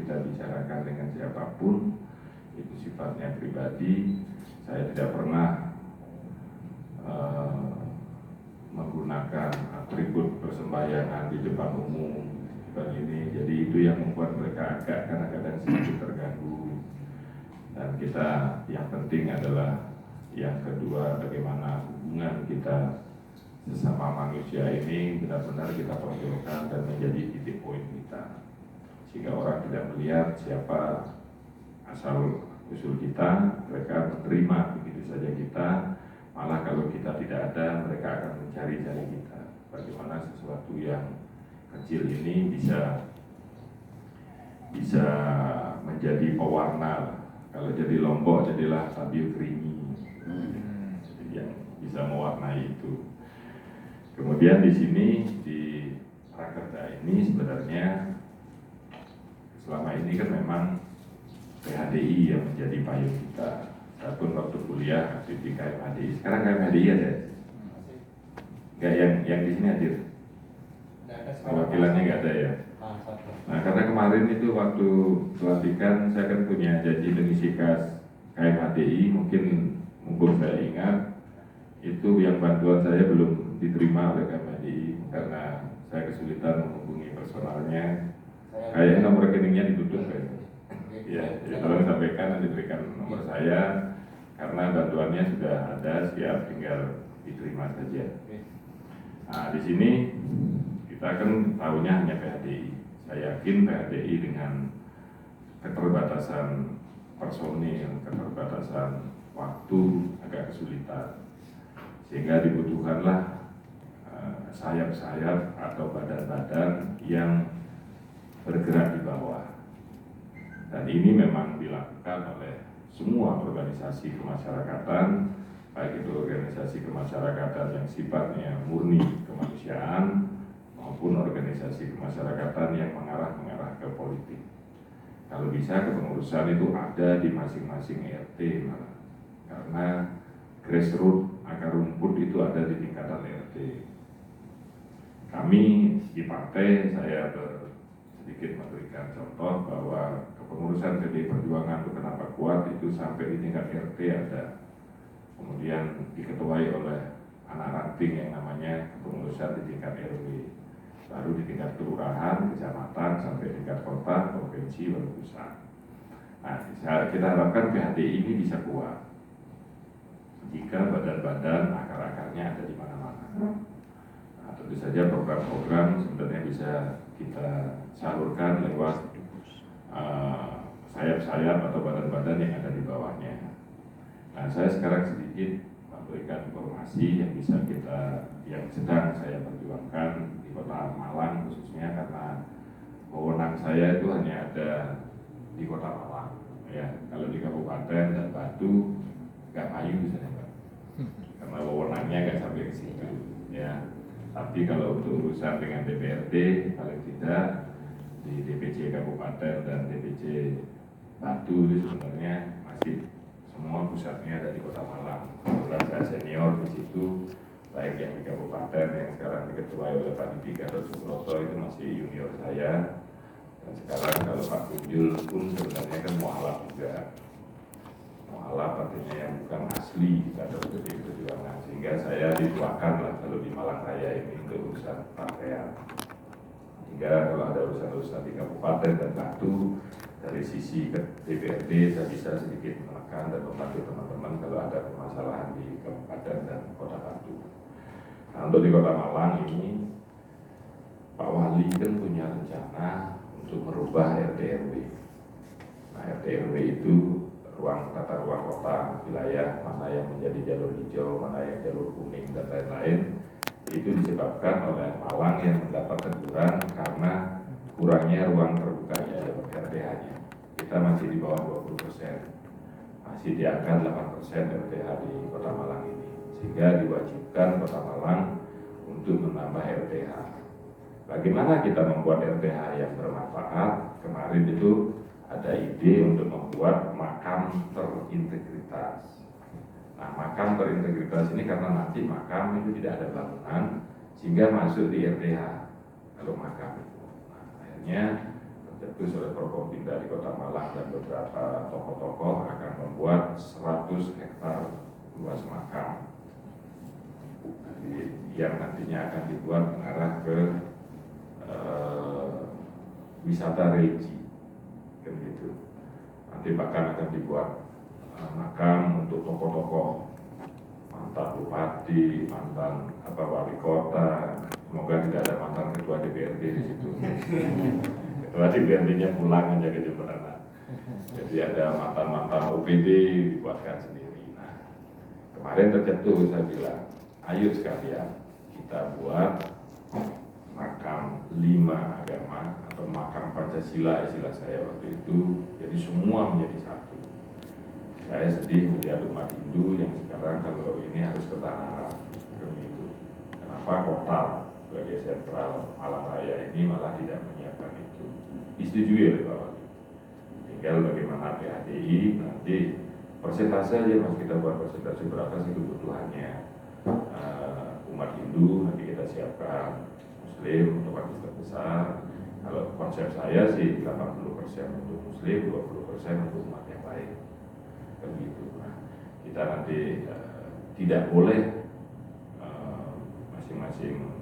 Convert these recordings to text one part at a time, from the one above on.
kita bicarakan dengan siapapun, itu sifatnya pribadi. Saya tidak pernah menggunakan atribut persembahyangan di depan umum dan ini, jadi itu yang membuat mereka agak kadang-kadang sedikit terganggu. Dan kita yang penting adalah yang kedua, bagaimana hubungan kita sesama manusia ini benar-benar kita tonjolkan dan menjadi titik poin kita, sehingga orang tidak melihat siapa asal usul kita, mereka menerima begitu saja kita. Malah kalau kita tidak ada, mereka akan mencari-cari kita. Bagaimana sesuatu yang kecil ini bisa menjadi pewarna. Kalau jadi lombok, jadilah sambil creamy. Jadi yang bisa mewarnai itu. Kemudian di sini di prakerja ini sebenarnya selama ini kan memang PHDI yang menjadi payung kita. Saya pun waktu kuliah aktif di KMHDI. Sekarang KMHDI ada? Enggak, yang di sini hadir? Perwakilannya nggak ada ya? Nah, karena kemarin itu waktu pelantikan saya kan punya janji mengisi kas KMHDI, mungkin mumpung saya ingat, itu yang bantuan saya belum diterima oleh KMHDI karena saya kesulitan menghubungi personalnya. Kayaknya nomor rekeningnya ditutup kan? Ya, jadi tolong sampaikan dan diberikan nomor saya karena bantuannya sudah ada, siap, tinggal diterima saja. Nah, di sini kita kan tahunya hanya PHDI. Saya yakin PHDI dengan keterbatasan personil, keterbatasan waktu agak kesulitan, sehingga dibutuhkanlah sayap-sayap atau badan-badan yang bergerak di bawah. Dan ini memang dilakukan oleh semua organisasi kemasyarakatan, baik itu organisasi kemasyarakatan yang sifatnya murni kemanusiaan maupun organisasi kemasyarakatan yang mengarah ke politik. Kalau bisa kepengurusan itu ada di masing-masing RT malah. Karena grassroots, akar rumput itu ada di tingkatan RT. Kami di partai, saya sedikit memberikan contoh bahwa kepengurusan PDI Perjuangan itu kenapa kuat itu sampai di tingkat RT ada. Kemudian diketuai oleh anak ranting yang namanya kepengurusan di tingkat RW. Baru di tingkat kelurahan, kecamatan, sampai tingkat kota, provinsi, baru pusat. Nah, kita harapkan PHDI ini bisa kuat jika badan-badan akar-akarnya ada di mana-mana. Nah, tentu saja program-program sebenarnya bisa kita salurkan lewat sayap-sayap atau badan-badan yang ada di bawahnya. Nah, saya sekarang sedikit memberikan informasi yang bisa yang sedang saya perjuangkan di Kota Malang khususnya, karena wewenang saya itu hanya ada di Kota Malang. Ya, kalau di Kabupaten dan Batu nggak payu saya, Pak, karena wewenangnya nggak sampai ke situ. Ya, tapi kalau untuk urusan dengan DPRD paling tidak di DPC Kabupaten dan DPC Batu itu sebenarnya masih semua pusatnya ada di Kota Malang. Kebetulan saya senior di situ, baik yang di kabupaten yang sekarang diketuai oleh Pak Didi Gatot Subroto itu masih junior saya. Dan sekarang kalau Pak Kunjul pun sebenarnya kan mualaf juga. Mualaf artinya yang bukan asli kader PDI Perjuangan, sehingga saya dituakan lah kalau di Malang Raya ini untuk urusan partaian. Hingga kalau ada urusan-urusan di kabupaten dan Batu, dari sisi DPRD saya bisa sedikit menekan dan membantu teman-teman kalau ada permasalahan di kabupaten dan kota Batu. Nah, untuk di Kota Malang ini Pak Wali kan punya rencana untuk merubah RT/RW. Nah, RT/RW itu tata ruang kota, wilayah mana yang menjadi jalur hijau, mana yang jalur kuning dan lain-lain. Itu disebabkan oleh Malang yang mendapat teguran karena kurangnya ruang terbuka RTH-nya. Kita masih di bawah 20%, masih di angka 8% RTH di Kota Malang ini, sehingga diwajibkan Kota Malang untuk menambah RTH. Bagaimana kita membuat RTH yang bermanfaat? Kemarin itu ada ide untuk membuat makam terintegritas. Nah, makam terintegritas ini karena nanti makam itu tidak ada bangunan sehingga masuk di RTH kalau makam itu. Nah, akhirnya tercetus oleh Forkopimda di Kota Malang dan beberapa tokoh-tokoh akan membuat 100 hektar luas makam yang nantinya akan dibuat mengarah ke wisata religi, kan gitu. Nanti bahkan akan dibuat makam untuk tokoh-tokoh, mantan bupati, mantan wali kota. Semoga tidak ada mantan ketua DPRD di situ. Ketua DPRD-nya pulang aja ke Jemberana. Jadi ada mantan OPD dibuatkan sendiri. Nah, kemarin tercetus saya bilang, ayo sekalian kita buat makam 5 agama atau makam Pancasila istilah saya waktu itu. Jadi semua menjadi satu. Saya sedih melihat umat Hindu yang sekarang kalau ini harus ke tanah Arab. Begitu. Kenapa kota sebagai sentral Malang Raya ini malah tidak menyiapkan itu? Disetujui oleh Bapak. Tinggal bagaimana PHDI nanti persentase aja, mas kita buat persentase berapa sih kebutuhannya umat Hindu, nanti kita siapkan Muslim untuk waktu terbesar. Kalau konsep saya sih 80% untuk Muslim, 20% untuk umat yang lain. Begitu. Nah, kita nanti tidak boleh masing-masing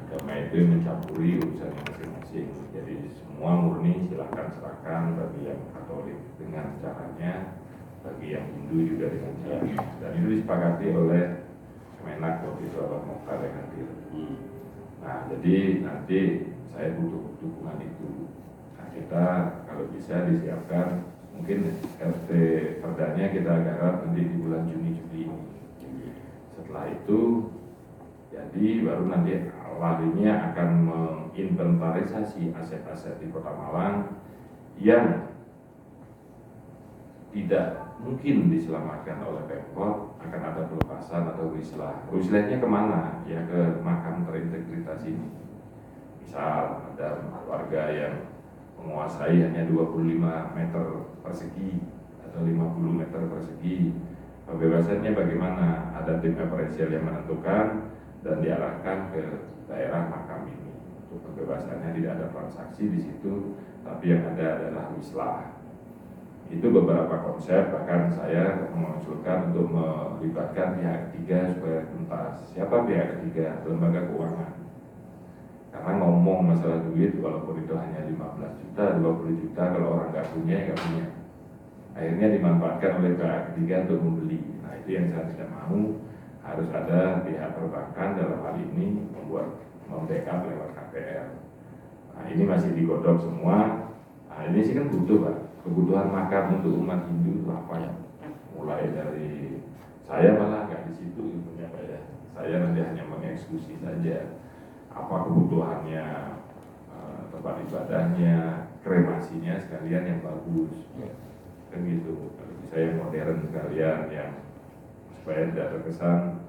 agama itu mencampuri urusan masing-masing. Jadi semua murni silahkan serahkan, bagi yang Katolik dengan caranya, bagi yang Hindu juga dengan caranya. Dan itu disepakati oleh Kemenak waktu itu Abang Mokhtar yang hadir. Nah, jadi nanti saya butuh dukungan itu. Nah, kita kalau bisa disiapkan, mungkin RT perdanya kita garap nanti di bulan Juni-Juli ini. Setelah itu, jadi baru nanti larinya akan menginventarisasi aset-aset di Kota Malang yang tidak mungkin diselamatkan oleh Pemkot, akan ada pelepasan atau wislah. Wislahnya kemana? Ya ke makam terintegritas ini. Misal ada warga yang menguasai hanya 25 meter persegi atau 50 meter persegi. Pembebasannya bagaimana? Ada tim apresial yang menentukan dan diarahkan ke daerah makam ini. Untuk pembebasannya tidak ada transaksi di situ, tapi yang ada adalah wislah. Itu beberapa konsep, bahkan saya mengusulkan untuk melibatkan pihak ketiga supaya tuntas. Siapa pihak ketiga? Lembaga keuangan. Karena ngomong masalah duit, walaupun itu hanya 15 juta, 20 juta, kalau orang nggak punya, nggak punya. Akhirnya dimanfaatkan oleh pihak ketiga untuk membeli. Nah, itu yang saya tidak mau. Harus ada pihak perbankan dalam hal ini membackup lewat KPR. Nah, ini masih digodok semua. Nah, ini sih kan butuh, Pak. Kebutuhan makam untuk umat Hindu itu apa ya? Mulai dari saya malah nggak di situ punya Pak ya. Saya nanti hanya mengeksekusi saja. Apa kebutuhannya, tempat ibadahnya, kremasinya sekalian yang bagus. Kan gitu. Kalau bisa yang modern sekalian, yang supaya tidak terkesan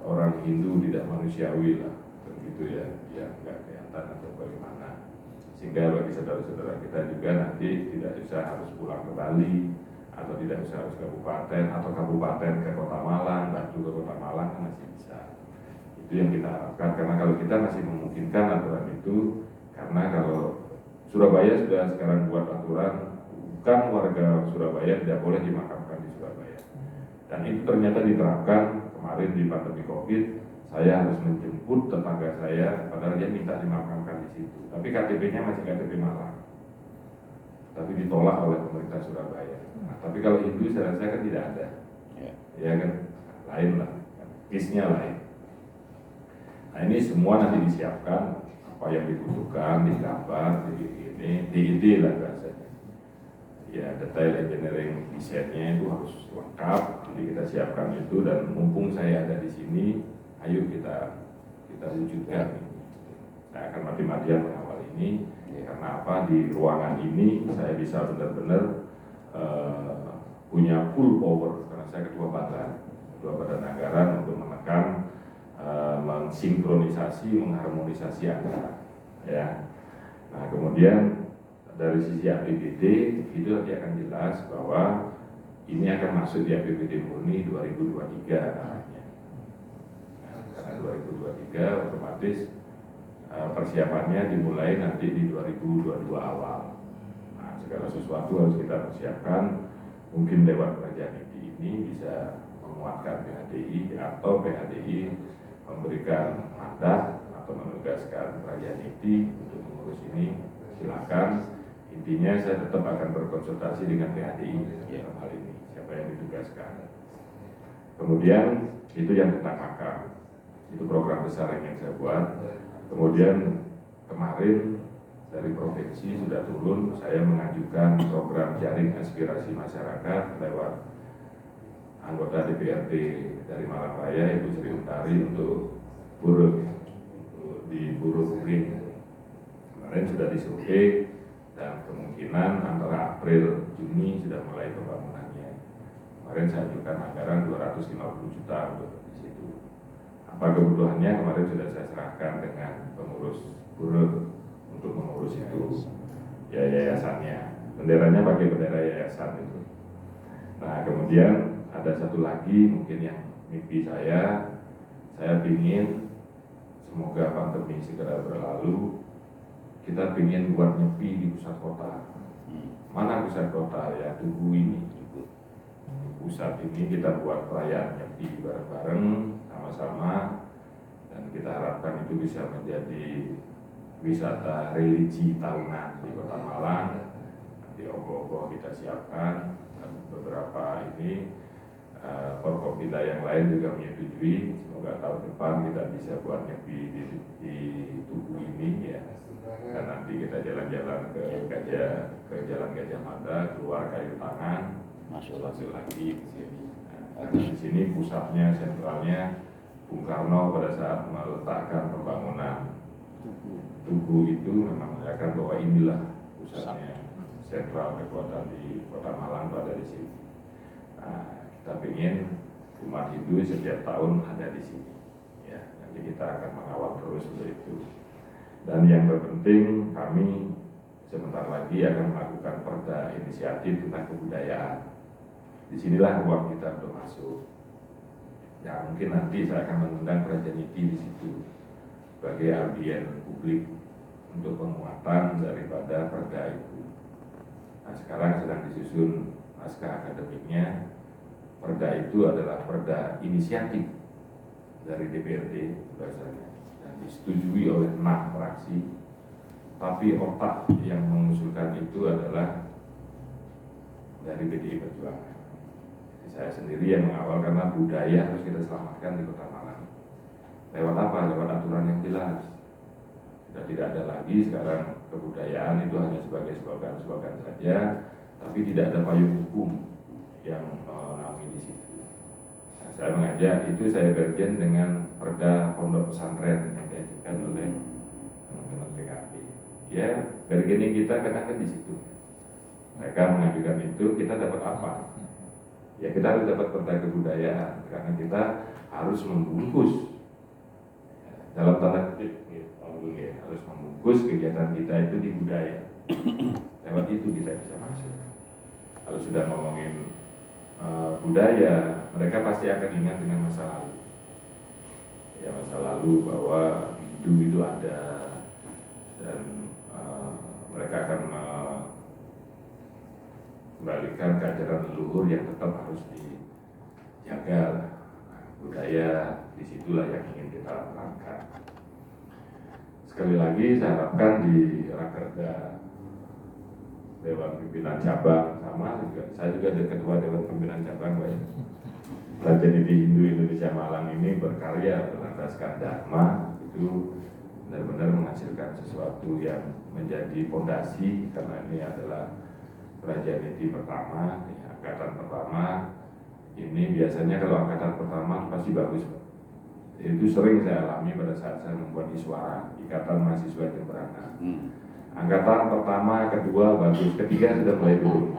orang Hindu tidak manusiawi lah, begitu ya, yang nggak kelihatan atau bagaimana. Sehingga bagi saudara-saudara kita juga nanti tidak usah harus pulang ke Bali, atau tidak usah harus ke kabupaten, atau kabupaten ke Kota Malang, Batu ke Kota Malang kan masih bisa. Itu yang kita harapkan, karena kalau kita masih memungkinkan aturan itu, karena kalau Surabaya sudah sekarang buat aturan, bukan warga Surabaya tidak boleh dimakamkan di Surabaya. Dan itu ternyata diterapkan kemarin di pandemi Covid. Saya harus menjemput tetangga saya, padahal dia minta dimakamkan di situ. Tapi KTP-nya masih KTP Malang. Tapi ditolak oleh pemerintah Surabaya. Nah, tapi kalau Hindu saya rasa kan tidak ada. Ya kan, lain lah. Case-nya lain. Nah, ini semua nanti disiapkan, apa yang dibutuhkan, digambar, di ide lah rasanya. Ya, detail engineering desainnya itu harus lengkap. Jadi kita siapkan itu, dan mumpung saya ada di sini, ayo kita wujudkan. Saya akan mati-matian mengawal ini, karena apa? Di ruangan ini saya bisa benar-benar punya full power, karena saya ketua badan anggaran untuk menekan, mensinkronisasi, mengharmonisasi anggaran. Ya. Nah, kemudian dari sisi APBD itu nanti akan jelas bahwa ini akan masuk di APBD murni 2023 namanya. Nah, karena 2023 otomatis persiapannya dimulai nanti di 2022 awal. Nah, segala sesuatu harus kita persiapkan. Mungkin lewat Prajaniti ini bisa menguatkan PHDI atau PHDI memberikan mandat atau menugaskan Prajaniti untuk mengurus ini. Silakan. Intinya saya tetap akan berkonsultasi dengan PHDI dalam hal ini, siapa yang ditugaskan. Kemudian itu yang tentang makam, itu program besar yang saya buat. Kemudian kemarin dari provinsi sudah turun, saya mengajukan program jaring aspirasi masyarakat lewat anggota DPRD dari Malang Raya, Ibu Sri Utari, untuk Buruk, di Buruk Ring. Kemarin sudah disurvei dan kemungkinan antara April Juni sudah mulai pembangunannya. Kemarin saya ajukan anggaran 250 juta untuk di situ. Apa kebutuhannya kemarin sudah saya serahkan dengan pengurus Buruk untuk mengurus itu, ya yayasannya. Benderanya pakai bendera yayasan itu. Nah, kemudian ada satu lagi mungkin yang mimpi saya ingin semoga pandemi segera berlalu, kita ingin buat nyepi di pusat kota. Mana pusat kota? Ya Tugu ini. Pusat ini kita buat perayaan nyepi bareng-bareng sama-sama, dan kita harapkan itu bisa menjadi wisata religi tahunan di Kota Malang. Nanti ogoh-ogoh kita siapkan, dan beberapa ini Forkopimda yang lain juga menyetujui. Semoga tahun depan kita bisa buat nyepi di Tugu ini ya. Dan nanti kita jalan-jalan ke Jalan Gajah Mada, keluar Kayu Tangan, masuk lagi di sini. Nah, di sini pusatnya, sentralnya Bung Karno pada saat meletakkan pembangunan Tugu itu memang mengatakan bahwa inilah pusatnya, sentral kekuatan di Kota Malang itu ada di sini. Nah, kita ingin umat Hindu setiap tahun ada di sini. Ya, nanti kita akan mengawal terus untuk itu. Dan yang terpenting, kami sebentar lagi akan melakukan perda inisiatif tentang kebudayaan. Disinilah ruang kita untuk masuk. Ya, mungkin nanti saya akan mengundang Prajaniti di situ sebagai audien publik untuk penguatan daripada perda itu. Nah, sekarang sedang disusun naskah akademiknya. Perda itu adalah perda inisiatif dari DPRD bahasanya, dan disetujui oleh 6 fraksi. Tapi otak yang mengusulkan itu adalah dari PDI Perjuangan. Jadi saya sendiri yang mengawal karena budaya harus kita selamatkan di Kota Malang. Lewat apa? Lewat aturan yang jelas. Sudah tidak ada lagi sekarang kebudayaan itu hanya sebagai slogan-slogan saja, tapi tidak ada payung hukum yang menaungi di situ. Nah, saya mengajak itu, saya bergen dengan perda pondok pesantren yang diajukan oleh teman-teman PKB. Ya, bergening kita kenakan di situ. Mereka mengajukan itu, kita dapat apa? Ya, kita harus dapat perda kebudayaan karena kita harus membungkus dalam tanda kutip, harus membungkus kegiatan kita itu di budaya. Lewat itu kita bisa masuk. Kalau sudah ngomongin budaya, mereka pasti akan ingat dengan masa lalu. Ya, masa lalu bahwa Hindu itu ada, dan mereka akan kembalikan ke ajaran leluhur yang tetap harus dijaga. Nah, budaya disitulah yang ingin kita terangkan. Sekali lagi saya harapkan di Rakerda Dewan Pimpinan Cabang sama juga, saya juga ada ketua Dewan Pimpinan Cabang, Prajaniti Hindu Indonesia Malang ini berkarya berlandaskan dharma, itu benar-benar menghasilkan sesuatu yang menjadi fondasi, karena ini adalah Prajaniti pertama, ya, angkatan pertama. Ini biasanya kalau angkatan pertama pasti bagus. Itu sering saya alami pada saat saya membuat Iswara, Ikatan Mahasiswa Jemberana. Angkatan pertama, kedua bagus, ketiga sudah mulai turun.